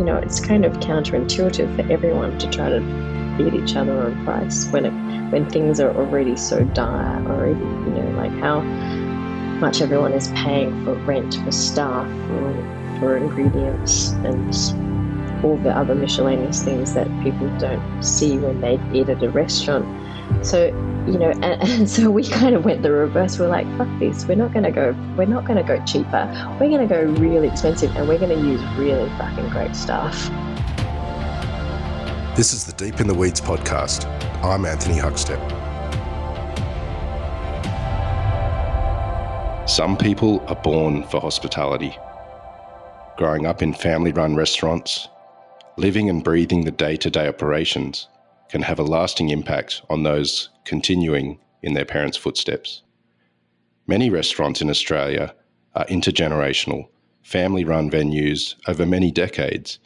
it's kind of counterintuitive for everyone to try to beat each other on price when things are already so dire already, like how much everyone is paying for rent, for staff, for ingredients, and all the other miscellaneous things that people don't see when they eat at a restaurant. So, and so we kind of went the reverse. We're like, fuck this. We're not going to go cheaper. We're going to go really expensive, and we're going to use really fucking great stuff. This is the Deep in the Weeds podcast. I'm Anthony Huckstep. Some people are born for hospitality. Growing up in family-run restaurants, living and breathing the day-to-day operations can have a lasting impact on those continuing in their parents' footsteps. Many restaurants in Australia are intergenerational, family-run venues over many decades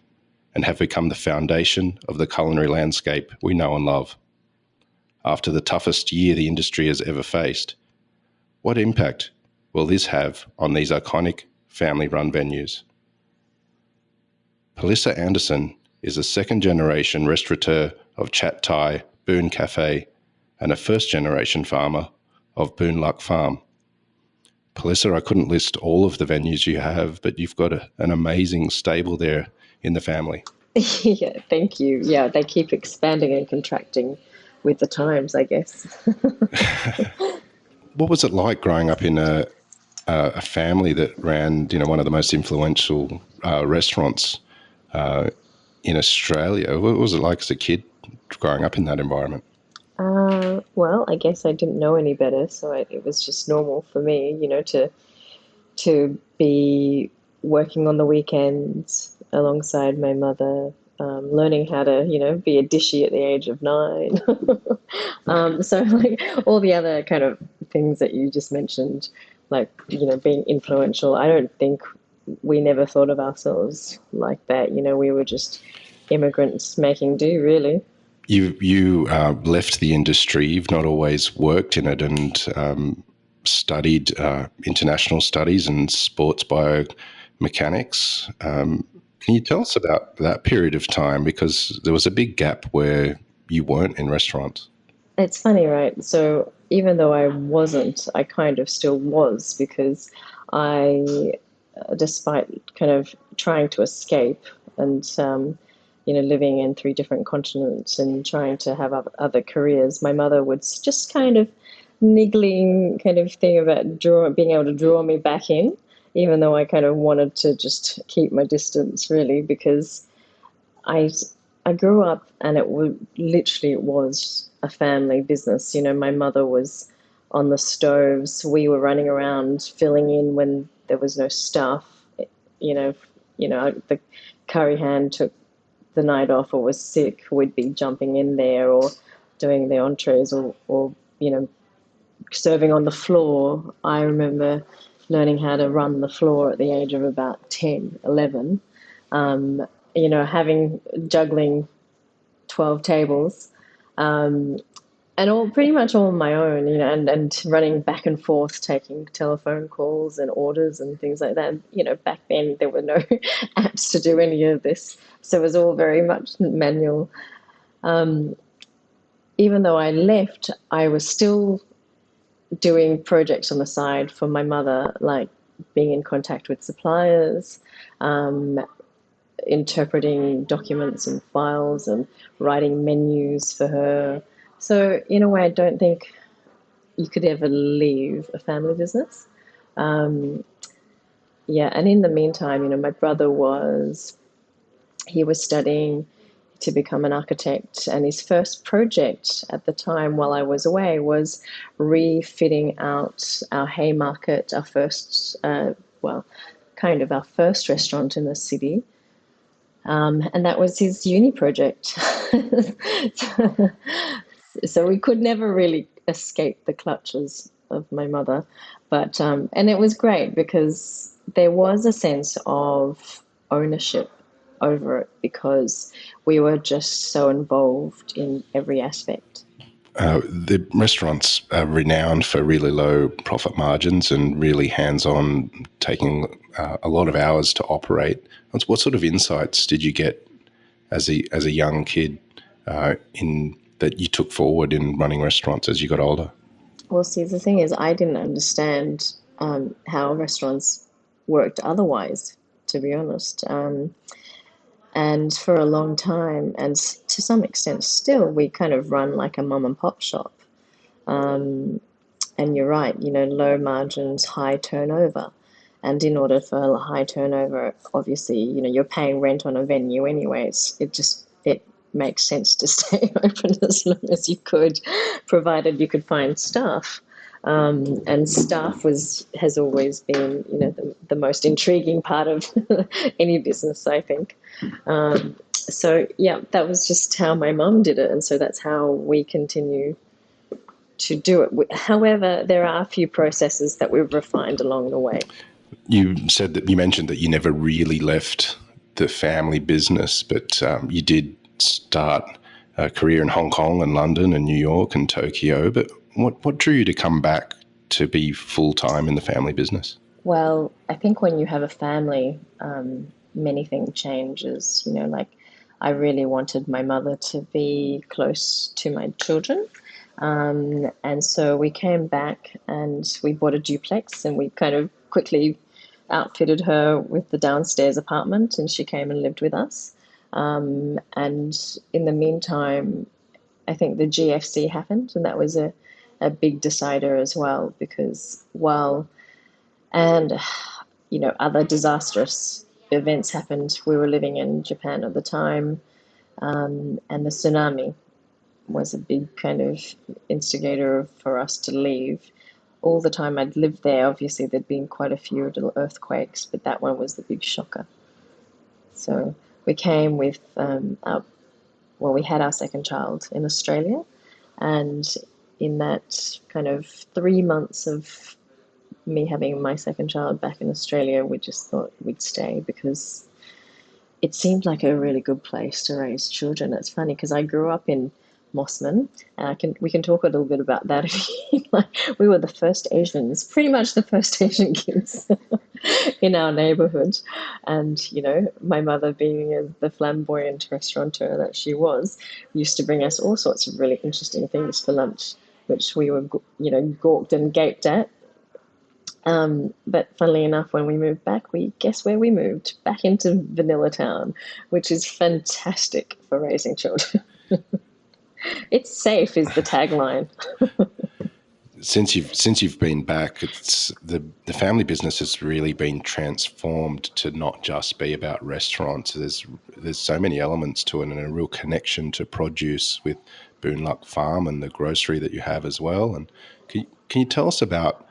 and have become the foundation of the culinary landscape we know and love. After the toughest year the industry has ever faced, what impact will this have on these iconic family-run venues? Palisa Anderson is a second-generation restaurateur of Chat Thai, Boon Café, and a first-generation farmer of Boon Luck Farm. Palisa, I couldn't list all of the venues you have, but you've got an amazing stable there in the family. Yeah, thank you. Yeah, they keep expanding and contracting with the times, I guess. What was it like growing up in a family that ran, one of the most influential restaurants in Australia? What was it like as a kid growing up in that environment? Well, I guess I didn't know any better, so it was just normal for me, to be working on the weekends alongside my mother, learning how to, be a dishy at the age of 9. So like all the other kind of things that you just mentioned, like, being influential, I don't think we never thought of ourselves like that. We were just immigrants making do, really. You left the industry. You've not always worked in it, and studied international studies and sports biomechanics. Can you tell us about that period of time? Because there was a big gap where you weren't in restaurants. It's funny, right? So even though I wasn't, I kind of still was, because I, despite kind of trying to escape and, living in 3 different continents and trying to have other careers, my mother would just kind of niggling kind of thing about being able to draw me back in, even though I kind of wanted to just keep my distance, really, because I grew up and it was a family business. My mother was on the stoves. We were running around filling in when there was no staff. The curry hand took the night off or was sick, we'd be jumping in there or doing the entrees or serving on the floor. I remember learning how to run the floor at the age of about 10, 11, juggling 12 tables, and pretty much all on my own, and running back and forth, taking telephone calls and orders and things like that. Back then there were no apps to do any of this, so it was all very much manual. Even though I left, I was still doing projects on the side for my mother, like being in contact with suppliers, interpreting documents and files and writing menus for her. So in a way, I don't think you could ever leave a family business. And in the meantime, my brother was studying to become an architect, and his first project at the time while I was away was refitting out our Haymarket, our first, our first restaurant in the city. And that was his uni project. So we could never really escape the clutches of my mother. But and it was great because there was a sense of ownership over it because we were just so involved in every aspect. The restaurants are renowned for really low profit margins and really hands-on, taking a lot of hours to operate. What sort of insights did you get as a young kid in that you took forward in running restaurants as you got older? Well, see, the thing is, I didn't understand how restaurants worked otherwise, to be honest. And for a long time, and to some extent still, we kind of run like a mom and pop shop. Um, and you're right, low margins, high turnover. And in order for a high turnover, obviously, you're paying rent on a venue anyways. It makes sense to stay open as long as you could, provided you could find staff. And staff has always been, the most intriguing part of any business, I think. So yeah, that was just how my mum did it, and so that's how we continue to do it. However, there are a few processes that we've refined along the way. You mentioned that you never really left the family business, but you did start a career in Hong Kong and London and New York and Tokyo. But what drew you to come back to be full time in the family business? Well, I think when you have a family, many things changes. Like I really wanted my mother to be close to my children. And so we came back and we bought a duplex and we kind of quickly outfitted her with the downstairs apartment and she came and lived with us. And in the meantime, I think the GFC happened and that was a big decider as well because and other disastrous events happened. We were living in Japan at the time, and the tsunami was a big kind of instigator for us to leave. All the time I'd lived there, obviously there'd been quite a few little earthquakes, but that one was the big shocker. So we came with we had our second child in Australia, and in that kind of 3 months of me having my second child back in Australia, we just thought we'd stay because it seemed like a really good place to raise children. It's funny because I grew up in Mossman, and we can talk a little bit about that. We were the first Asians, pretty much the first Asian kids in our neighborhood, and my mother, being the flamboyant restaurateur that she was, used to bring us all sorts of really interesting things for lunch, which we were gawked and gaped at. But funnily enough, when we moved back, guess where we moved? Back into Vanilla Town, which is fantastic for raising children. It's safe is the tagline. Since you've been back, it's the family business has really been transformed to not just be about restaurants. There's so many elements to it, and a real connection to produce with Boon Luck Farm and the grocery that you have as well. And can you tell us about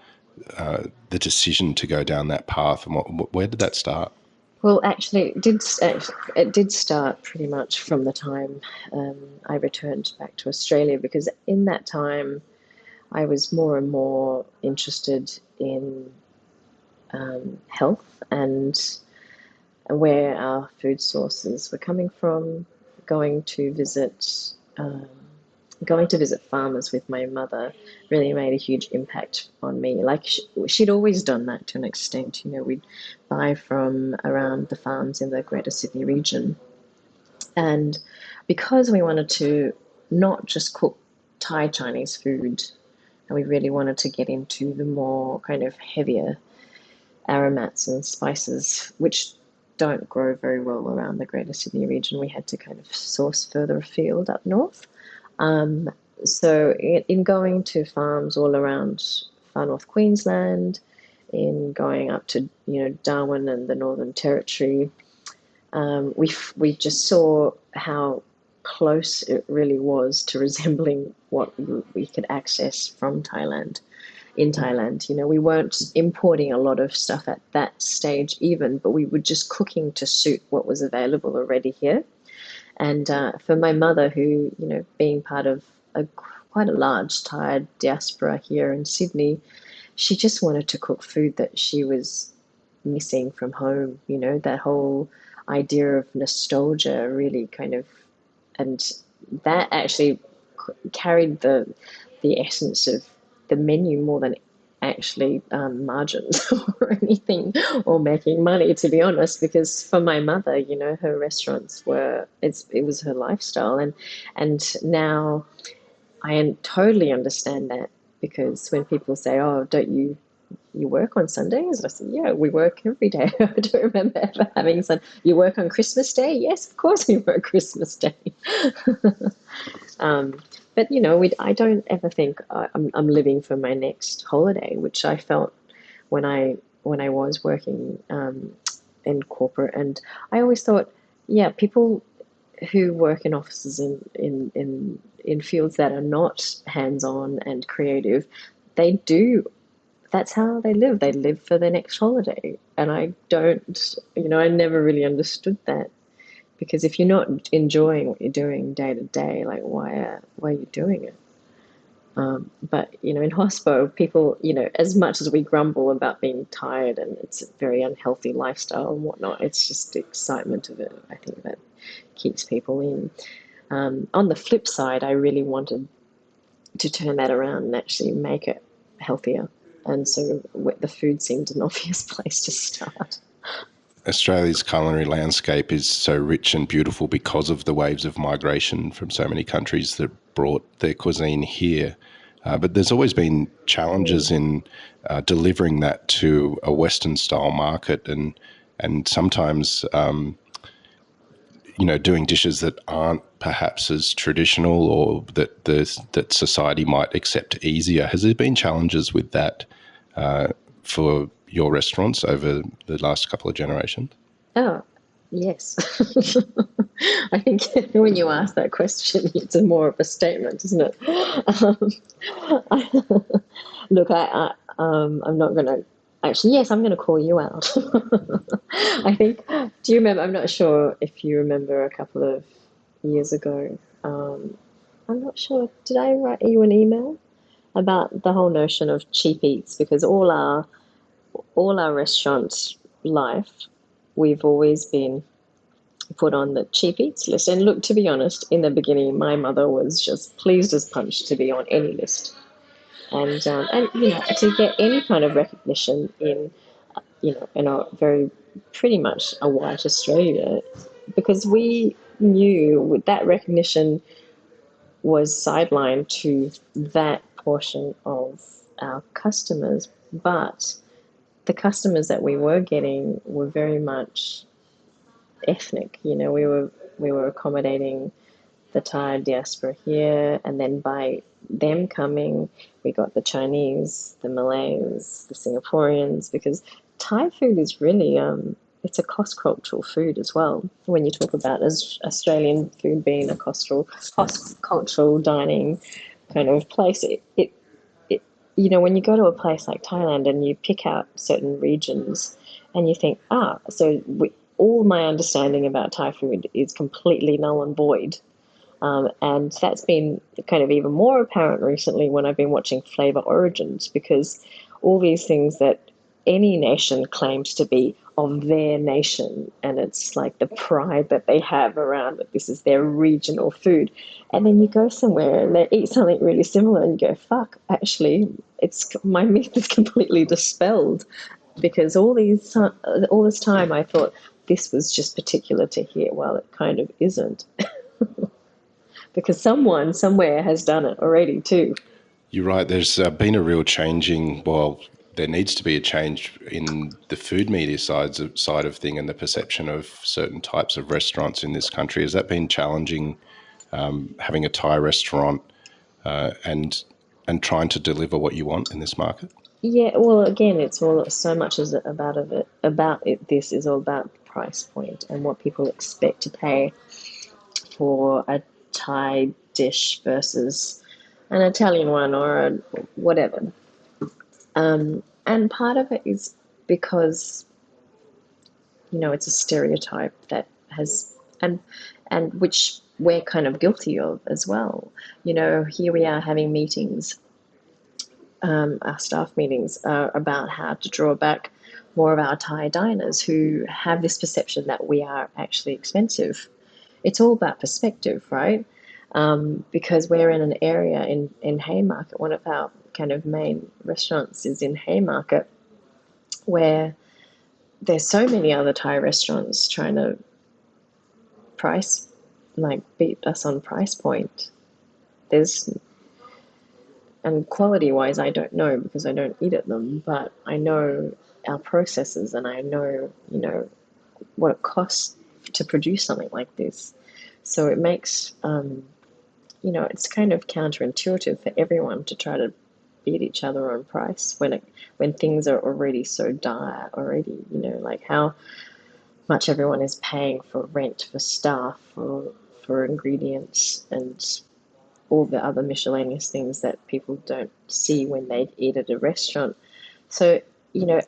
the decision to go down that path, and where did that start? Well, actually, it did start pretty much from the time I returned back to Australia because in that time I was more and more interested in health and where our food sources were coming from, going to visit um, going to visit farmers with my mother really made a huge impact on me. Like she'd always done that to an extent. We'd buy from around the farms in the Greater Sydney region, and because we wanted to not just cook Thai Chinese food, and we really wanted to get into the more kind of heavier aromats and spices, which don't grow very well around the Greater Sydney region. We had to kind of source further afield up north. Um, so in going to farms all around far north Queensland, in going up to Darwin and the Northern Territory, we just saw how close it really was to resembling what we could access from Thailand. In Thailand, we weren't importing a lot of stuff at that stage even, but we were just cooking to suit what was available already here. And for my mother, who, being part of quite a large Thai diaspora here in Sydney, she just wanted to cook food that she was missing from home. That whole idea of nostalgia really kind of, and that actually carried the essence of the menu more than actually margins or anything, or making money, to be honest, because for my mother, her restaurants it was her lifestyle. And now I totally understand that, because when people say, oh, don't you work on Sundays? I said, yeah, we work every day. I don't remember ever having you work on Christmas Day? Yes, of course we work Christmas Day. um, but I don't ever think I'm living for my next holiday, which I felt when I was working in corporate. And I always thought, yeah, people who work in offices in fields that are not hands-on and creative, they do. That's how they live. They live for their next holiday. And I don't, I never really understood that, because if you're not enjoying what you're doing day to day, like why are you doing it? But in hospo, people, as much as we grumble about being tired and it's a very unhealthy lifestyle and whatnot, it's just the excitement of it, I think, that keeps people in. On the flip side, I really wanted to turn that around and actually make it healthier. And so the food seemed an obvious place to start. Australia's culinary landscape is so rich and beautiful because of the waves of migration from so many countries that brought their cuisine here. But there's always been challenges in delivering that to a Western style market, and sometimes doing dishes that aren't perhaps as traditional, or that society might accept easier. Has there been challenges with that for your restaurants over the last couple of generations? Oh, yes. I think when you ask that question, it's more of a statement, isn't it? Look, I'm not going to. Actually, yes, I'm going to call you out. I think. Do you remember? I'm not sure if you remember a couple of years ago. I'm not sure. Did I write you an email about the whole notion of cheap eats? Because all our restaurant life, we've always been put on the cheap eats list. And look, to be honest, in the beginning, my mother was just pleased as punch to be on any list, and to get any kind of recognition in a very pretty much a white Australia, because we knew that recognition was sidelined to that portion of our customers, but the customers that we were getting were very much ethnic. We were accommodating the Thai diaspora here, and then by them coming, we got the Chinese, the Malays, the Singaporeans, because Thai food is really it's a cross-cultural food as well. When you talk about as Australian food being a cross-cultural dining kind of place, it when you go to a place like Thailand and you pick out certain regions and you think, so all my understanding about Thai food is completely null and void. And that's been kind of even more apparent recently when I've been watching Flavor Origins, because all these things that any nation claims to be of their nation, and it's like the pride that they have around that this is their regional food. And then you go somewhere and they eat something really similar and you go, fuck, actually, my myth is completely dispelled, because all this time I thought this was just particular to here. Well, it kind of isn't. Because someone somewhere has done it already too. You're right. There's been a real changing. Well, there needs to be a change in the food media side of thing, and the perception of certain types of restaurants in this country. Has that been challenging, having a Thai restaurant and trying to deliver what you want in this market? Yeah, well, again, it's all so much as about it. This is all about price point and what people expect to pay for a Thai dish versus an Italian one or whatever. And part of it is because it's a stereotype that has and which we're kind of guilty of as well. Here we are having meetings, our staff meetings, about how to draw back more of our Thai diners who have this perception that we are actually expensive. It's all about perspective, right? because we're in an area in Haymarket. One of our kind of main restaurants is in Haymarket, where there's so many other Thai restaurants trying to price, like, beat us on price point. There's And quality wise, I don't know because I don't eat at them, but I know our processes, and I know, what it costs to produce something like this. So it makes, it's kind of counterintuitive for everyone to try to beat each other on price when things are already so dire already, like how much everyone is paying for rent, for staff, for ingredients, and all the other miscellaneous things that people don't see when they eat at a restaurant. So,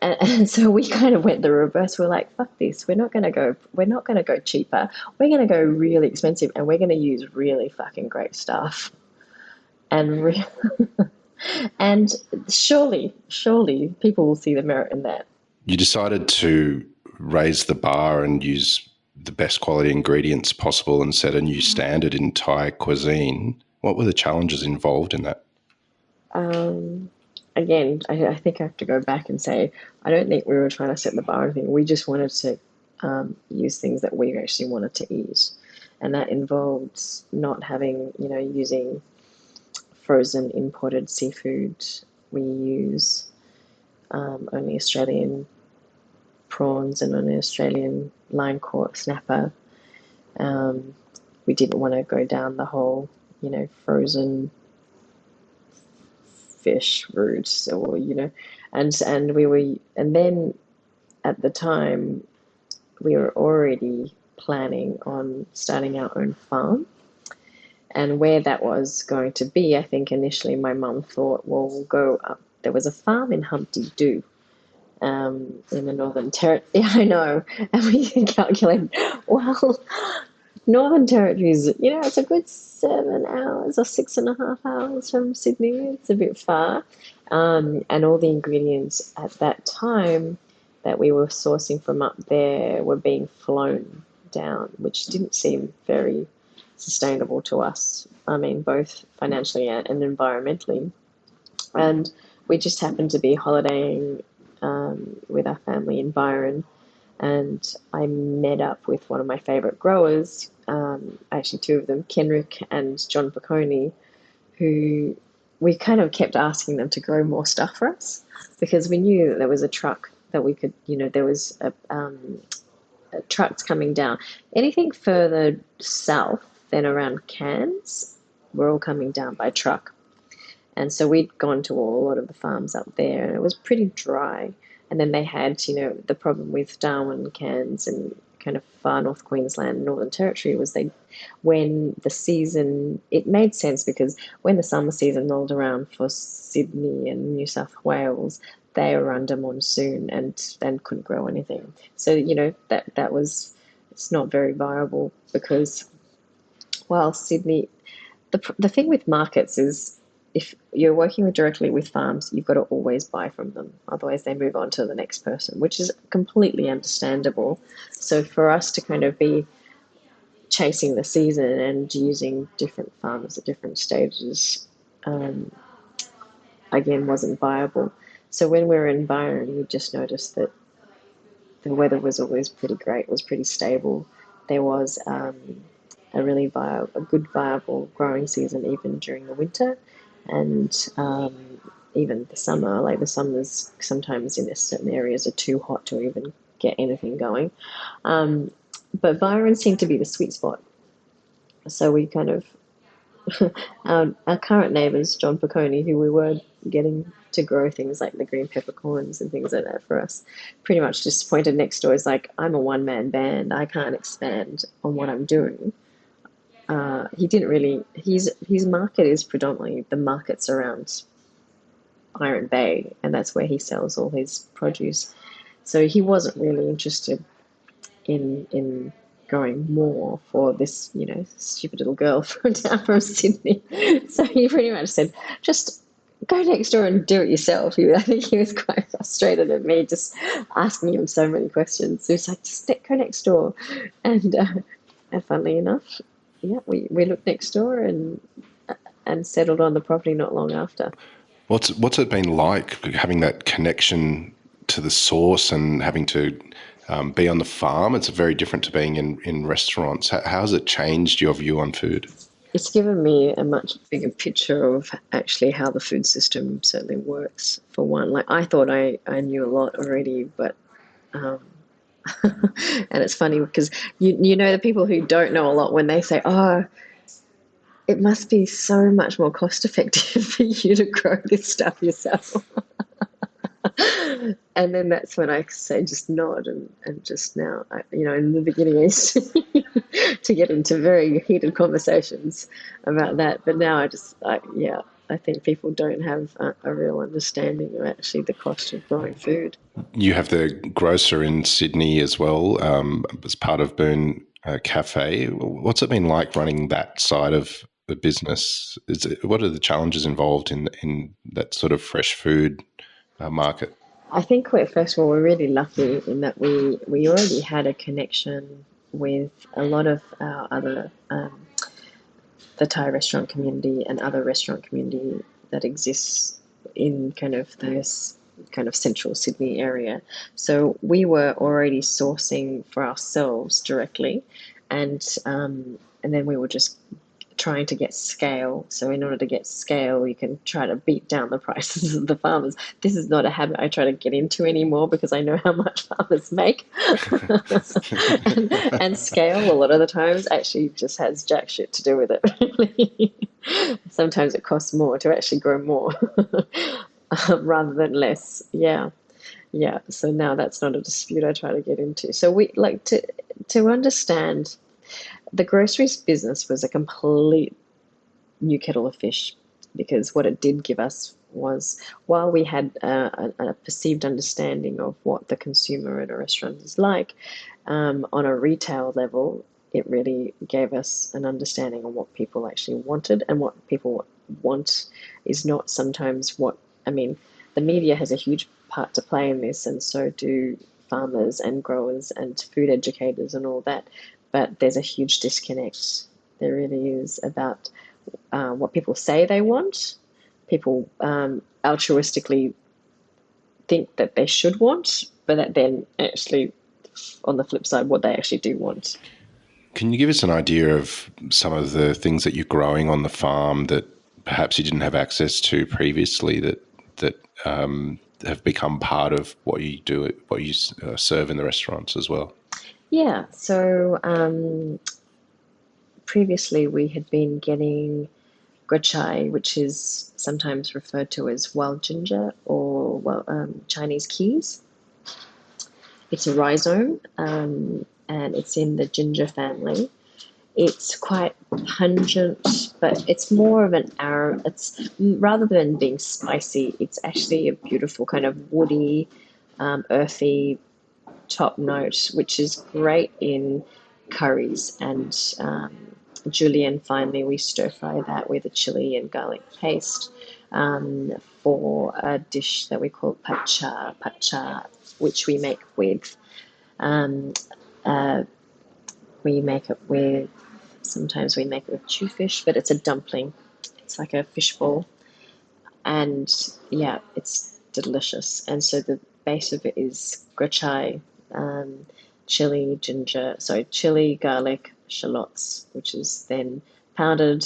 and so we kind of went the reverse. We're like, fuck this. We're not going to go cheaper. We're going to go really expensive, and we're going to use really fucking great stuff. And and surely people will see the merit in that. You decided to raise the bar and use the best quality ingredients possible and set a new standard in Thai cuisine. What were the challenges involved in that? Again, I think I have to go back and say, I don't think we were trying to set the bar or anything. We just wanted to use things that we actually wanted to eat. And that involved not having, using frozen imported seafood. We use only Australian prawns and only Australian line caught snapper. We didn't want to go down the whole, frozen fish route, or and then at the time we were already planning on starting our own farm. And where that was going to be, I think initially my mum thought, well, we'll go up. There was a farm in Humpty Doo, in the Northern Territory. Yeah, I know. And we calculated, well, Northern Territories, it's a good 7 hours or 6.5 hours from Sydney. It's a bit far. And all the ingredients at that time that we were sourcing from up there were being flown down, which didn't seem very sustainable to us. I mean, both financially and environmentally. And we just happened to be holidaying with our family in Byron, and I met up with one of my favourite growers, actually two of them, Kenrick and John Piccone, who we kind of kept asking them to grow more stuff for us because we knew that there was a truck that we could, there was trucks coming down. Anything further south than around Cairns, we're all coming down by truck. And so we'd gone to a lot of the farms up there, and it was pretty dry. And then they had, the problem with Darwin, Cairns, and kind of far north Queensland, Northern Territory was when the season, it made sense because when the summer season rolled around for Sydney and New South Wales, they were under monsoon and couldn't grow anything. So, that was, it's not very viable because while Sydney, the thing with markets is, if you're working directly with farms, you've got to always buy from them. Otherwise, they move on to the next person, which is completely understandable. So for us to kind of be chasing the season and using different farmers at different stages, again, wasn't viable. So when we were in Byron, we just noticed that the weather was always pretty great. It was pretty stable. There was a good viable growing season even during the winter. And even the summer, like the summers sometimes in certain areas are too hot to even get anything going. But Byron seemed to be the sweet spot. So we kind of, our current neighbours, John Piccone, who we were getting to grow things like the green peppercorns and things like that for us, pretty much just pointed next door. Is like, I'm a one-man band. I can't expand on what I'm doing. He didn't really. His market is predominantly the markets around Byron Bay, and that's where he sells all his produce. So he wasn't really interested in going more for this, stupid little girl down from Sydney. So he pretty much said, just go next door and do it yourself. I think he was quite frustrated at me just asking him so many questions. So he was like, just go next door. And funnily enough, yeah, we looked next door and settled on the property not long after. What's it been like having that connection to the source and having to be on the farm? It's very different to being in restaurants. How has it changed your view on food? It's given me a much bigger picture of actually how the food system certainly works, for one. Like, I thought I knew a lot already, but um, and it's funny because you know the people who don't know a lot when they say, "Oh, it must be so much more cost effective for you to grow this stuff yourself." And then that's when I say just nod and just now, in the beginning I used to get into very heated conversations about that. But now yeah, I think people don't have a real understanding of actually the cost of growing food. You have the Grocer in Sydney as well, as part of Boon Café. What's it been like running that side of the business? What are the challenges involved in that sort of fresh food market? I think first of all, we're really lucky in that we already had a connection with a lot of our other the Thai restaurant community and other restaurant community that exists in kind of this kind of central Sydney area. So we were already sourcing for ourselves directly, and then we were just trying to get scale. So in order to get scale, you can try to beat down the prices of the farmers. This is not a habit I try to get into anymore because I know how much farmers make. And scale, a lot of the times, actually just has jack shit to do with it, really. Sometimes it costs more to actually grow more rather than less. Yeah. Yeah. So now that's not a dispute I try to get into. So we like to understand the groceries business was a complete new kettle of fish, because what it did give us was, while we had a perceived understanding of what the consumer at a restaurant is like, on a retail level, it really gave us an understanding of what people actually wanted, and what people want is not sometimes what, I mean, the media has a huge part to play in this, and so do farmers and growers and food educators and all that. But there's a huge disconnect. There really is, about what people say they want, people altruistically think that they should want, but that then actually, on the flip side, what they actually do want. Can you give us an idea of some of the things that you're growing on the farm that perhaps you didn't have access to previously that have become part of what you do, what you serve in the restaurants as well? Yeah, so previously we had been getting guachai, which is sometimes referred to as wild ginger or Chinese keys. It's a rhizome, and it's in the ginger family. It's quite pungent, but it's more of an arrow. It's, rather than being spicy, it's actually a beautiful kind of woody, earthy top note, which is great in curries. And julienne, finally, we stir fry that with a chili and garlic paste, for a dish that we call pacha, which we make with um, uh, we make it with sometimes we make it with jewfish, but it's a dumpling. It's like a fishbowl, and yeah, it's delicious. And so the base of it is grachai, um, chili, garlic, shallots, which is then pounded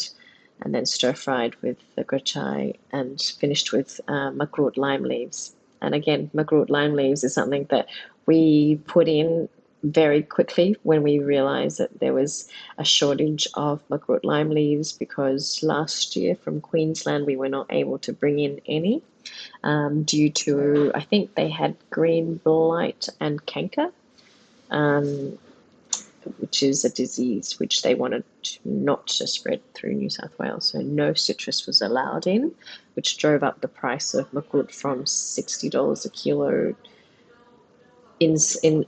and then stir fried with the grachai and finished with makrut lime leaves. And again, makrut lime leaves is something that we put in very quickly when we realized that there was a shortage of makrut lime leaves, because last year from Queensland we were not able to bring in any, due to, I think they had green blight and canker, um, which is a disease which they wanted not to spread through New South Wales. So no citrus was allowed in, which drove up the price of makrut from $60 a kilo. In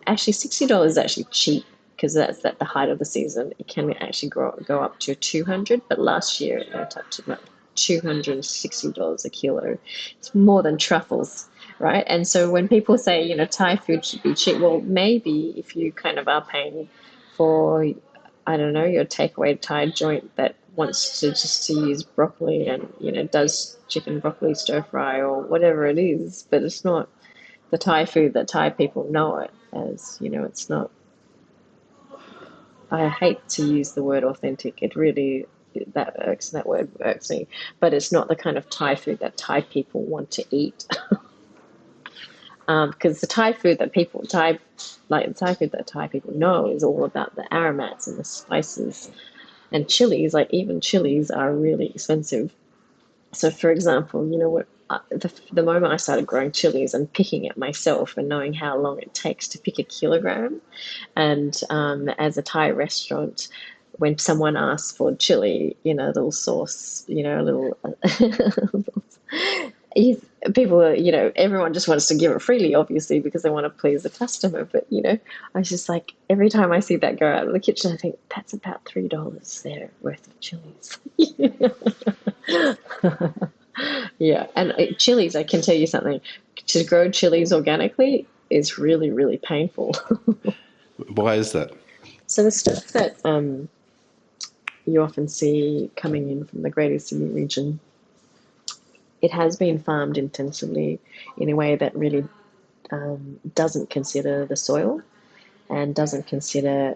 actually $60 is actually cheap, because that's at the height of the season. It can actually go up to 200, but last year it went up to about $260 a kilo. It's more than truffles, right? And so when people say, Thai food should be cheap, well, maybe if you kind of are paying for I don't know, your takeaway Thai joint that wants to just to use broccoli and, does chicken broccoli stir fry or whatever it is, but it's not the Thai food that Thai people know it as. It's not. I hate to use the word authentic. It really that word irks me, but it's not the kind of Thai food that Thai people want to eat. Because the Thai food that Thai people know is all about the aromats and the spices and chilies. Like even chilies are really expensive. So, for example, you know what? The moment I started growing chilies and picking it myself and knowing how long it takes to pick a kilogram, and as a Thai restaurant, when someone asks for chili, a little sauce, a little, people are, everyone just wants to give it freely, obviously, because they want to please the customer. But, I was just like, every time I see that go out of the kitchen, I think that's about $3 there worth of chilies. Yeah, and chilies, I can tell you something. To grow chilies organically is really, really painful. Why is that? So the stuff that you often see coming in from the Greater Sydney region, it has been farmed intensively in a way that really doesn't consider the soil and doesn't consider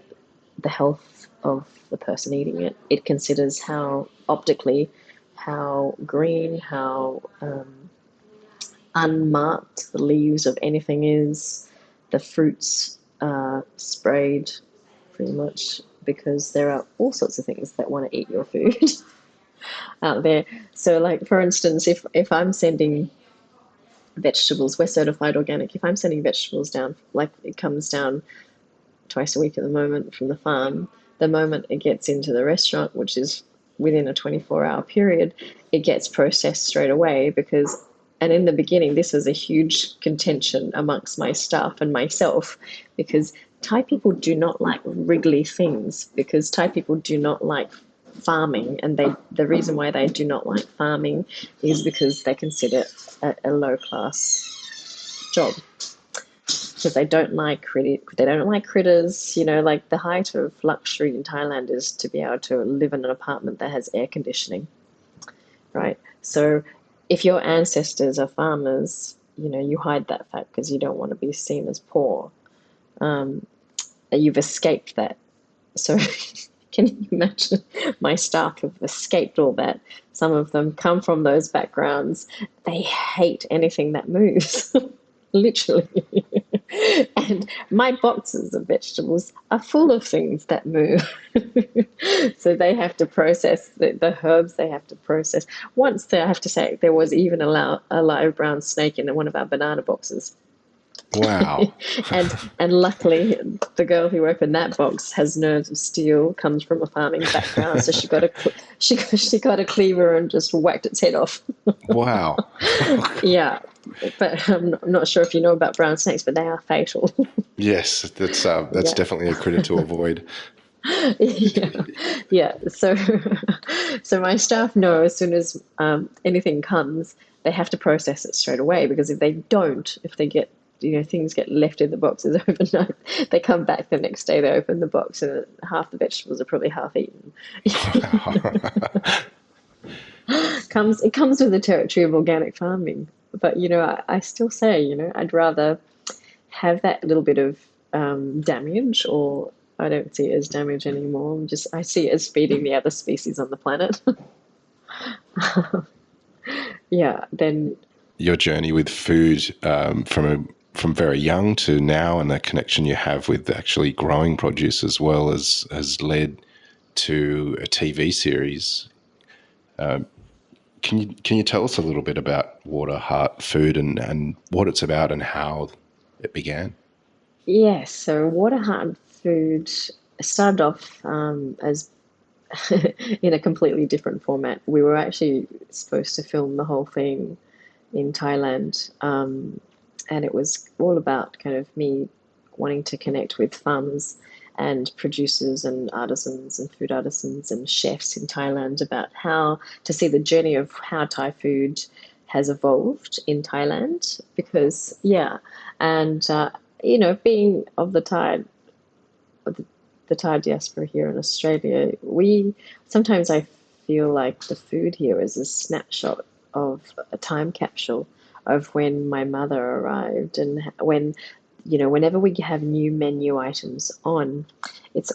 the health of the person eating it. It considers how optically, how green, how unmarked the leaves of anything is. The fruits are sprayed pretty much because there are all sorts of things that want to eat your food out there. So, like for instance, if I'm sending vegetables, we're certified organic. If I'm sending vegetables down, like it comes down twice a week at the moment from the farm, the moment it gets into the restaurant, which is within a 24-hour period, it gets processed straight away because. And in the beginning, this was a huge contention amongst my staff and myself because Thai people do not like wriggly things because Thai people do not like farming, and the reason why they do not like farming is because they consider it a low class job because they don't like critters. Like the height of luxury in Thailand is to be able to live in an apartment that has air conditioning, right? So if your ancestors are farmers, you hide that fact because you don't want to be seen as poor. You've escaped that. So can you imagine? My staff have escaped all that. Some of them come from those backgrounds. They hate anything that moves, literally. And my boxes of vegetables are full of things that move. So they have to process the herbs they have to process. Once, I have to say, there was even a live brown snake in one of our banana boxes. Wow. and luckily, the girl who opened that box has nerves of steel, comes from a farming background, so she got a cleaver and just whacked its head off. Wow. Yeah, but I'm not sure if you know about brown snakes, but they are fatal. Yes, that's Yeah. definitely a critter to avoid. Yeah, yeah. So my staff know as soon as anything comes, they have to process it straight away because if they don't, if they get things get left in the boxes overnight, they come back the next day, they open the box and half the vegetables are probably half eaten. It comes with the territory of organic farming, but I still say I'd rather have that little bit of damage, or I don't see it as damage anymore. I see it as feeding the other species on the planet. Yeah, then Your journey with food from very young to now, and the connection you have with actually growing produce as well has led to a TV series. Can you tell us a little bit about Water Heart Food and what it's about and how it began? yes. So Water Hard Food started off as in a completely different format. We were actually supposed to film the whole thing in Thailand, and it was all about kind of me wanting to connect with farmers and producers and artisans and food artisans and chefs in Thailand about how to see the journey of how Thai food has evolved in Thailand. Because, yeah, and being of the Thai the Thai diaspora here in Australia, we sometimes I feel like the food here is a snapshot of a time capsule of when my mother arrived, and when, whenever we have new menu items on, it's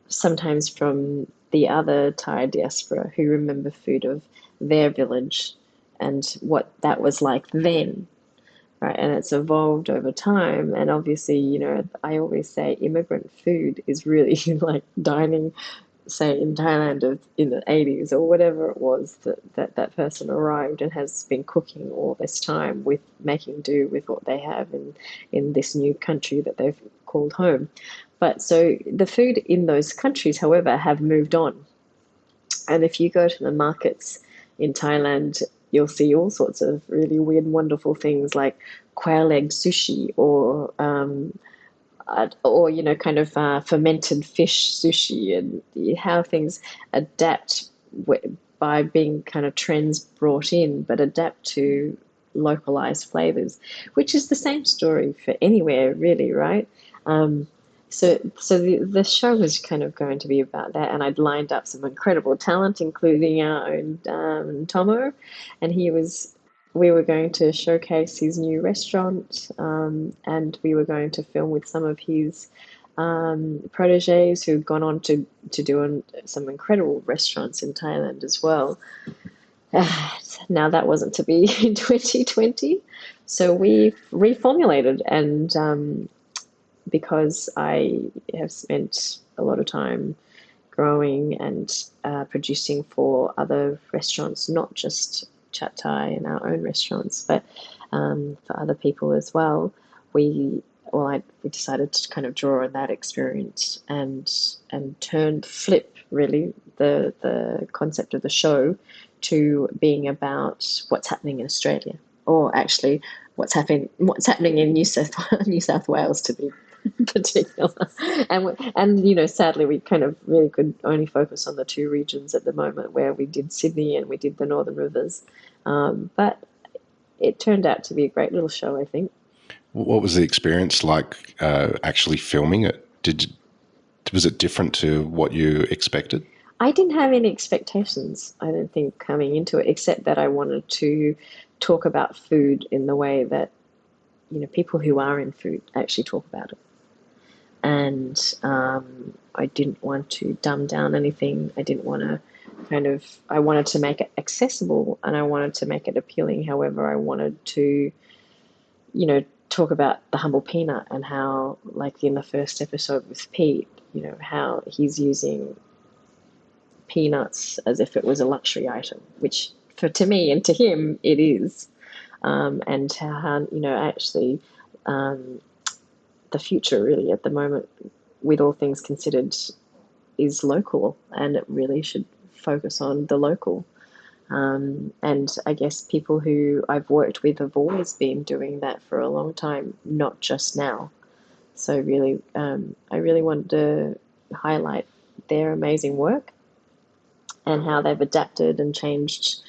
sometimes from the other Thai diaspora who remember food of their village and what that was like then, right? And it's evolved over time. And obviously, I always say immigrant food is really like dining, say in Thailand in the 80s or whatever it was that person arrived and has been cooking all this time with making do with what they have in this new country that they've called home. But so the food in those countries, however, have moved on. And if you go to the markets in Thailand, you'll see all sorts of really weird, wonderful things like quail egg sushi, or kind of fermented fish sushi, and how things adapt by being kind of trends brought in, but adapt to localized flavors, which is the same story for anywhere, really, right? Um, so the show was kind of going to be about that, and I'd lined up some incredible talent, including our own Tomo, and we were going to showcase his new restaurant, and we were going to film with some of his proteges who've gone on to do some incredible restaurants in Thailand as well. Now that wasn't to be in 2020, so we reformulated, and because I have spent a lot of time growing and producing for other restaurants, not just Chat Thai and our own restaurants, but for other people as well. We decided to kind of draw on that experience and flip really the concept of the show to being about what's happening in Australia, or actually what's happening in New South Wales, to be particular. And sadly, we kind of really could only focus on the two regions at the moment, where we did Sydney and we did the Northern Rivers. But it turned out to be a great little show, I think. What was the experience like actually filming it? Was it different to what you expected? I didn't have any expectations, I don't think, coming into it, except that I wanted to talk about food in the way that people who are in food actually talk about it. And I didn't want to dumb down anything. I didn't want to I wanted to make it accessible, and I wanted to make it appealing. However, I wanted to, talk about the humble peanut, and how, like in the first episode with Pete, how he's using peanuts as if it was a luxury item, which to me and to him it is. And how, actually, um, the future really at the moment, with all things considered, is local, and it really should focus on the local. And I guess people who I've worked with have always been doing that for a long time, not just now. So really, I really wanted to highlight their amazing work and how they've adapted and changed,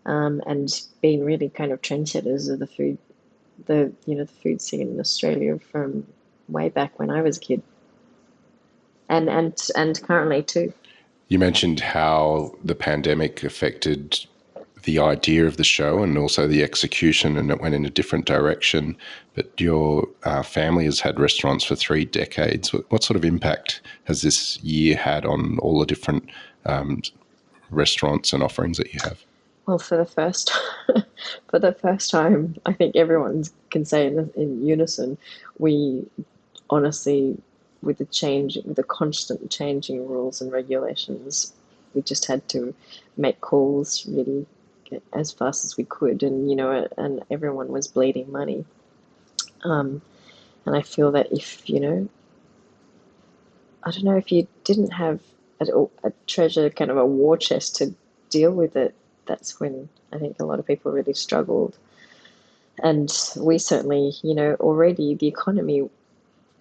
and been really kind of trendsetters of the food scene in Australia from way back when I was a kid, and currently too. You mentioned how the pandemic affected the idea of the show and also the execution, and it went in a different direction. But your family has had restaurants for 3 decades. What sort of impact has this year had on all the different restaurants and offerings that you have? Well, for the first for the first time, I think everyone can say in unison, we honestly, with the constant changing rules and regulations, we just had to make calls really as fast as we could, and everyone was bleeding money. And I feel that if I don't know, if you didn't have a treasure, kind of a war chest to deal with it, that's when I think a lot of people really struggled. And we certainly, already the economy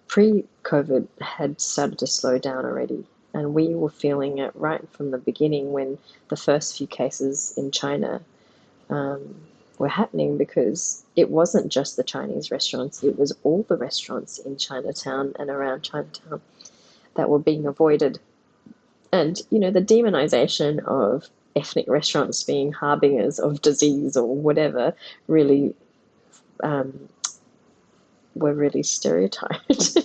pre-COVID had started to slow down already. And we were feeling it right from the beginning when the first few cases in China were happening, because it wasn't just the Chinese restaurants, it was all the restaurants in Chinatown and around Chinatown that were being avoided. And, the demonization of ethnic restaurants being harbingers of disease or whatever really were really stereotyped.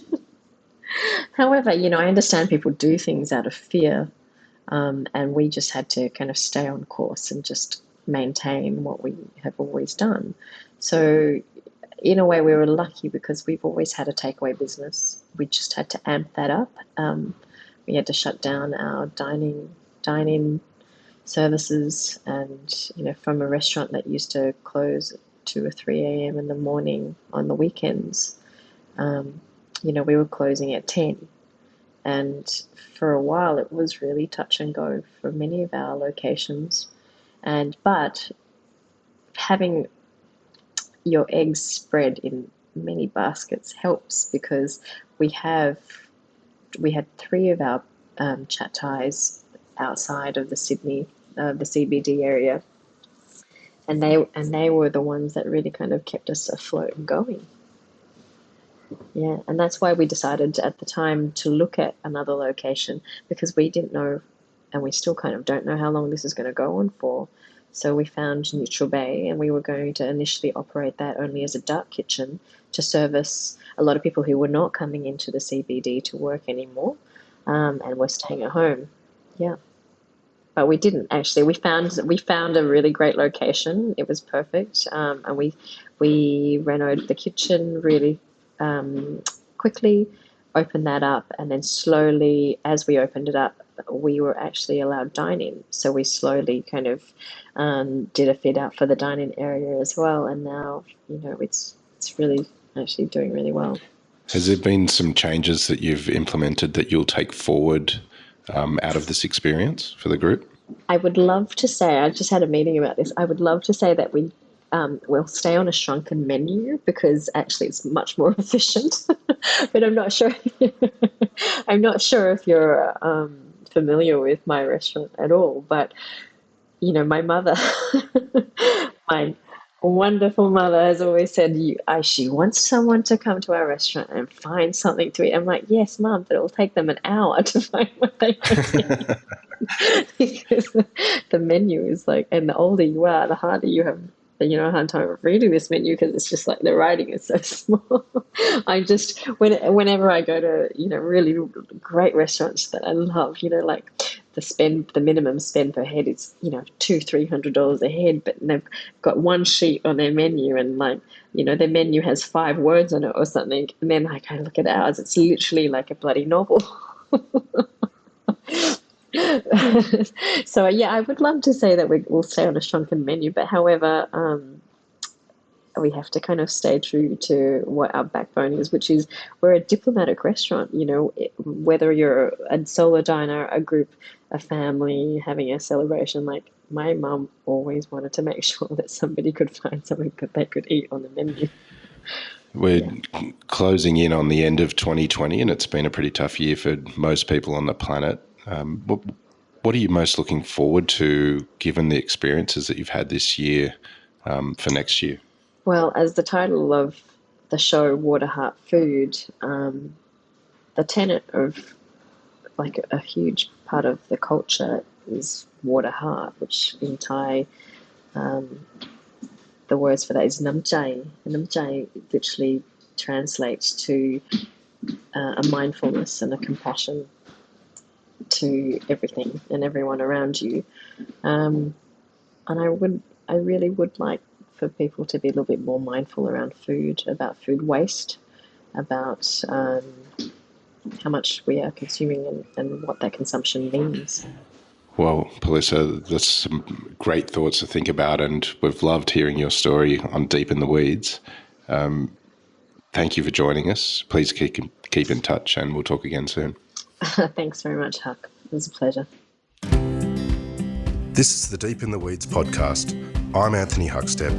However, I understand people do things out of fear, and we just had to kind of stay on course and just maintain what we have always done. So, in a way, we were lucky because we've always had a takeaway business. We just had to amp that up. We had to shut down our dine-in services, and from a restaurant that used to close at 2 or 3 a.m. in the morning on the weekends, we were closing at 10. And for a while, it was really touch and go for many of our locations. But having your eggs spread in many baskets helps, because we had 3 of our chat ties outside of the Sydney, the CBD area, and they were the ones that really kind of kept us afloat and going. Yeah, and that's why we decided at the time to look at another location, because we didn't know, and we still kind of don't know how long this is going to go on for. So we found Neutral Bay, and we were going to initially operate that only as a dark kitchen to service a lot of people who were not coming into the CBD to work anymore, and were staying at home. Yeah, but we didn't actually. We found a really great location. It was perfect, and we renovated the kitchen really quickly, opened that up, and then slowly, as we opened it up, we were actually allowed dine-in. So we slowly kind of did a fit out for the dine-in area as well, and now it's really actually doing really well. Has there been some changes that you've implemented that you'll take forward out of this experience for the group? I would love to say, I just had a meeting about this, I would love to say that we'll stay on a shrunken menu, because actually it's much more efficient. But I'm not sure. I'm not sure if you're familiar with my restaurant at all. But my mother, my wonderful mother, has always said, she wants someone to come to our restaurant and find something to eat. I'm like, yes, Mum, but it'll take them an hour to find what they want to eat. Because the menu is like, and the older you are, the harder you have. A hard time of reading this menu, because it's just like the writing is so small. I just, whenever I go to, really great restaurants that I love, like the minimum spend per head is, $200-$300 a head, but they've got one sheet on their menu, and their menu has 5 words on it or something. And then I kind of look at ours, it's literally like a bloody novel. So yeah, I would love to say that we'll stay on a shrunken menu, but however, we have to kind of stay true to what our backbone is, which is we're a diplomatic restaurant. Whether you're a solo diner, a group, a family having a celebration, like my mum always wanted to make sure that somebody could find something that they could eat on the menu. We're closing in on the end of 2020, and it's been a pretty tough year for most people on the planet. What are you most looking forward to, given the experiences that you've had this year, for next year? Well, as the title of the show, Water Heart Food, the tenet of like a huge part of the culture is water heart, which in Thai, the words for that is nam chai. Nam chai literally translates to a mindfulness and a compassion to everything and everyone around you. And I really would like for people to be a little bit more mindful around food, about food waste, about how much we are consuming and what that consumption means. Well, Palisa, that's some great thoughts to think about, and we've loved hearing your story on Deep in the Weeds. Thank you for joining us. Please keep in touch, and we'll talk again soon. Thanks very much, Huck. It was a pleasure. This is the Deep in the Weeds podcast. I'm Anthony Huckstep.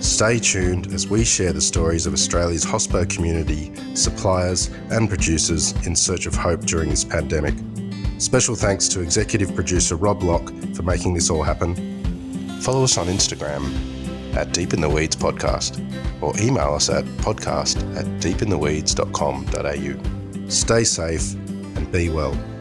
Stay tuned as we share the stories of Australia's hospo community, suppliers and producers in search of hope during this pandemic. Special thanks to executive producer Rob Locke for making this all happen. Follow us on Instagram at Deep in the Weeds Podcast, or email us at podcast@deepintheweeds.com.au. Stay safe and be well.